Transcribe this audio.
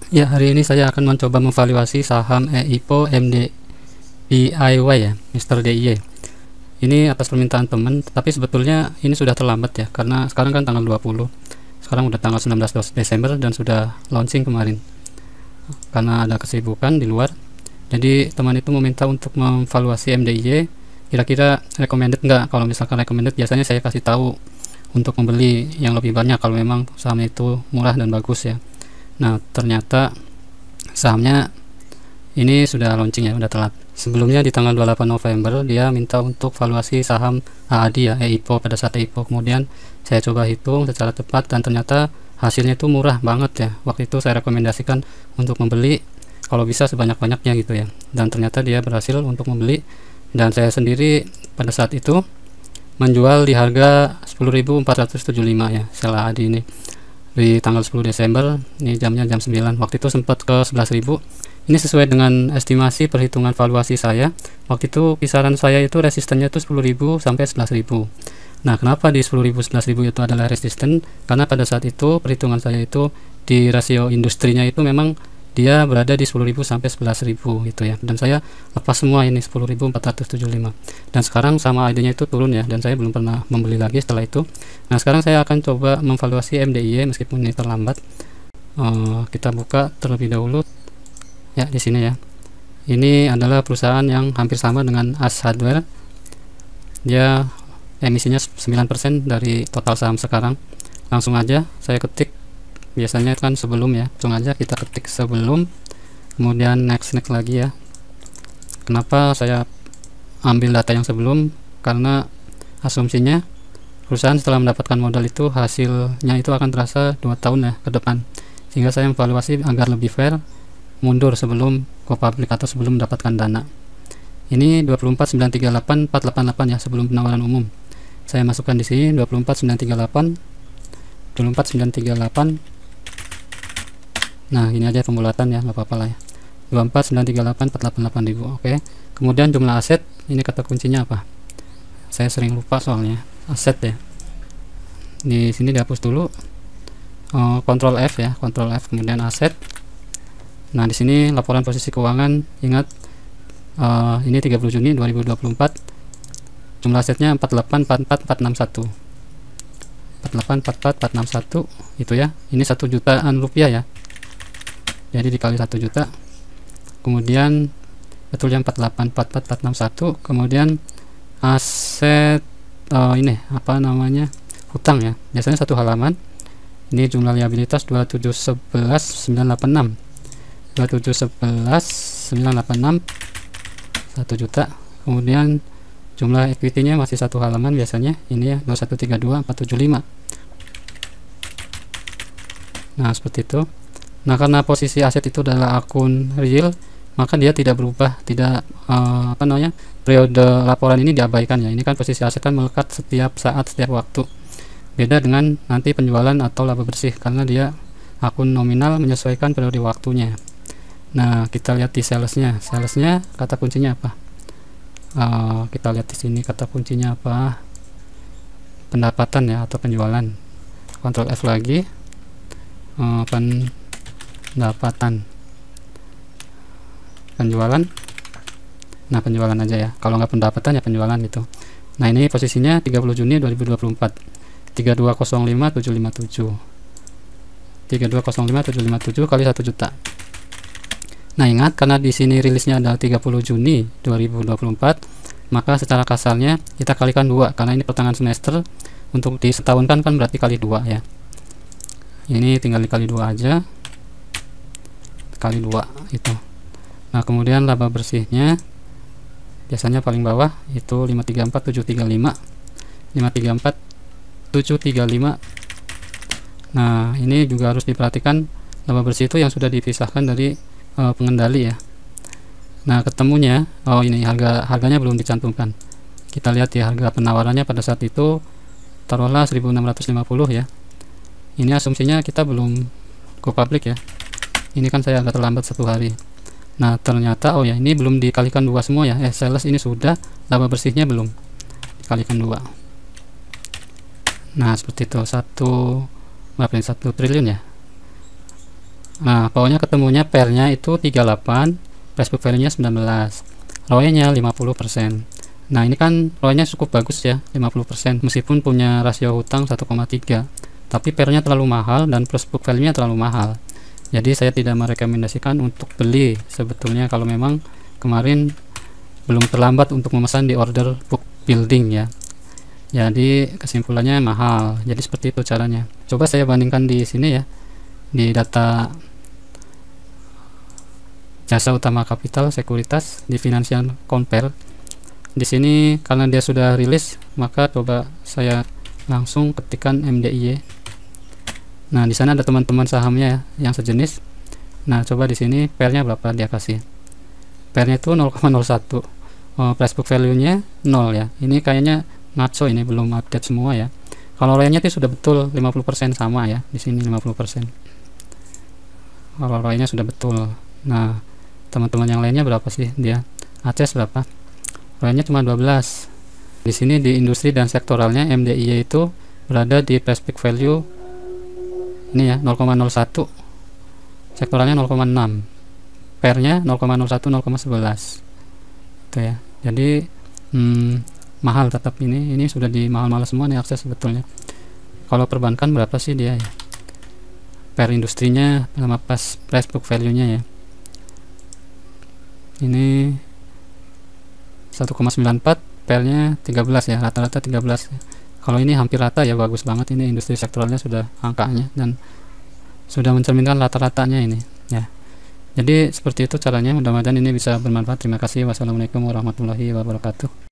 Ya, hari ini saya akan mencoba memvaluasi saham EIPO MDIY ya, Mr. DIY. Ini atas permintaan teman, tapi sebetulnya ini sudah terlambat ya, karena sekarang kan tanggal 20. Sekarang udah tanggal 19 Desember dan sudah launching kemarin. Karena ada kesibukan di luar. Jadi teman itu meminta untuk memvaluasi MDIY, kira-kira recommended nggak? Kalau misalkan recommended, biasanya saya kasih tahu untuk membeli yang lebih banyak kalau memang sahamnya itu murah dan bagus ya. Nah, ternyata sahamnya ini sudah launching ya, udah telat. Sebelumnya di tanggal 28 November dia minta untuk valuasi saham AADI ya, EIPO pada saat EIPO. Kemudian saya coba hitung secara cepat dan ternyata hasilnya itu murah banget ya. Waktu itu saya rekomendasikan untuk membeli kalau bisa sebanyak-banyaknya gitu ya. Dan ternyata dia berhasil untuk membeli, dan saya sendiri pada saat itu menjual di harga 10.475 ya, sel AADI ini. Di tanggal 10 Desember, ini jamnya jam 9. Waktu itu sempat ke 11.000. Ini sesuai dengan estimasi perhitungan valuasi saya. Waktu itu kisaran saya itu resistennya itu 10.000 sampai 11.000. Nah, kenapa di 10.000 11.000 itu adalah resisten? Karena pada saat itu perhitungan saya itu di rasio industrinya itu memang dia berada di 10.000 sampai 11.000 gitu ya. Dan saya lepas semua ini 10.475. Dan sekarang sama ID-nya itu turun ya, dan saya belum pernah membeli lagi setelah itu. Nah, sekarang saya akan coba memvaluasi MDIY meskipun ini terlambat. Kita buka terlebih dahulu ya di sini ya. Ini adalah perusahaan yang hampir sama dengan AS Hardware. Dia emisinya 9% dari total saham sekarang. Langsung aja saya ketik, biasanya kan sebelum ya, langsung aja kita ketik sebelum, kemudian next lagi ya. Kenapa saya ambil data yang sebelum? Karena asumsinya perusahaan setelah mendapatkan modal itu hasilnya itu akan terasa 2 tahun ya ke depan, sehingga saya evaluasi agar lebih fair, mundur sebelum go public atau sebelum mendapatkan dana. Ini 24.938.488 ya, sebelum penawaran umum. Saya masukkan di sini 24.938. Nah, ini aja pembulatan ya, nggak apa-apa lah ya. 24.938.488.000. Oke. Kemudian jumlah aset, ini kata kuncinya apa? Saya sering lupa soalnya. Aset ya. Di sini dihapus dulu. Ctrl F ya, Ctrl F, kemudian aset. Nah, di sini laporan posisi keuangan, ingat ini 30 Juni 2024. Jumlah asetnya 48.44461. 48.44461 itu ya. Ini 1 jutaan rupiah ya. Jadi dikali 1 juta. Kemudian betul yang 48.44461. Kemudian aset ini apa namanya? Hutang ya. Biasanya satu halaman. Ini jumlah liabilitas 2711.986. 2711.986 1 juta. Kemudian jumlah equity-nya masih satu halaman biasanya. Ini ya 2132.475. Nah, seperti itu. Nah, karena posisi aset itu adalah akun real, maka dia tidak berubah, tidak periode laporan ini diabaikan ya. Ini kan posisi aset kan melekat setiap saat, setiap waktu. Beda dengan nanti penjualan atau laba bersih, karena dia akun nominal menyesuaikan periode waktunya. Nah, kita lihat di salesnya. Salesnya kata kuncinya apa? Kita lihat di sini kata kuncinya apa? Pendapatan ya, atau penjualan. Ctrl F lagi. Pendapatan, penjualan. Nah, penjualan aja ya, kalau nggak pendapatan ya penjualan gitu. Nah, ini posisinya 30 Juni 2024. 3205757. 3205757 kali 1 juta. Nah, ingat karena di sini rilisnya adalah 30 Juni 2024, maka secara kasarnya kita kalikan 2 karena ini pertengahan semester. Untuk di setahun kan berarti kali 2 ya. Ini tinggal dikali 2 aja, kali 2 itu. Nah, kemudian laba bersihnya biasanya paling bawah itu 534735. 534735. Nah, ini juga harus diperhatikan, laba bersih itu yang sudah dipisahkan dari pengendali ya. Nah, ketemunya ini harganya belum dicantumkan. Kita lihat ya, harga penawarannya pada saat itu taruhlah 1650 ya. Ini asumsinya kita belum go public ya. Ini kan saya agak terlambat 1 hari. Nah, ternyata ini belum dikalikan 2 semua ya. Sales ini sudah, laba bersihnya belum dikalikan 2. Nah, seperti itu. 1 triliun ya. Nah, pokoknya ketemunya pairnya itu 38, price book value nya 19, ROE nya 50%. Nah, ini kan ROE nya cukup bagus ya, 50%, meskipun punya rasio hutang 1,3, tapi pairnya terlalu mahal dan price book value nya terlalu mahal. Jadi saya tidak merekomendasikan untuk beli sebetulnya kalau memang kemarin belum terlambat untuk memesan di order book building ya. Jadi kesimpulannya mahal. Jadi seperti itu caranya. Coba saya bandingkan di sini ya, di data jasa utama kapital sekuritas di Financial Compare. Di sini karena dia sudah rilis, maka coba saya langsung ketikkan MDIY. Nah, di sana ada teman-teman sahamnya ya, yang sejenis. Nah, coba di sini pairnya berapa dia kasih. Pairnya itu 0,01. Price book value-nya 0 ya. Ini kayaknya ngaco, ini belum update semua ya. Kalau ROE-nya itu sudah betul 50% sama ya. Di sini 50%. Kalau ROE-nya sudah betul. Nah, teman-teman yang lainnya berapa sih dia? ACS berapa? ROE-nya cuma 12. Di sini di industri dan sektoralnya MDIY itu berada di price book value ini ya, 0,01. Sektoralnya 0,6. Pairnya 0,01, 0,11. Itu ya. Jadi mahal tetap ini sudah di mahal-mahal semua nih akses sebetulnya. Kalau perbankan berapa sih dia ya? Per industrinya sama pas price book value-nya ya. Ini 1,94, pairnya 13 ya, rata-rata 13 ya. Kalau ini hampir rata ya, bagus banget ini industri sektoralnya sudah angkanya dan sudah mencerminkan rata-ratanya ini ya. Jadi seperti itu caranya, mudah-mudahan ini bisa bermanfaat. Terima kasih. Wassalamualaikum warahmatullahi wabarakatuh.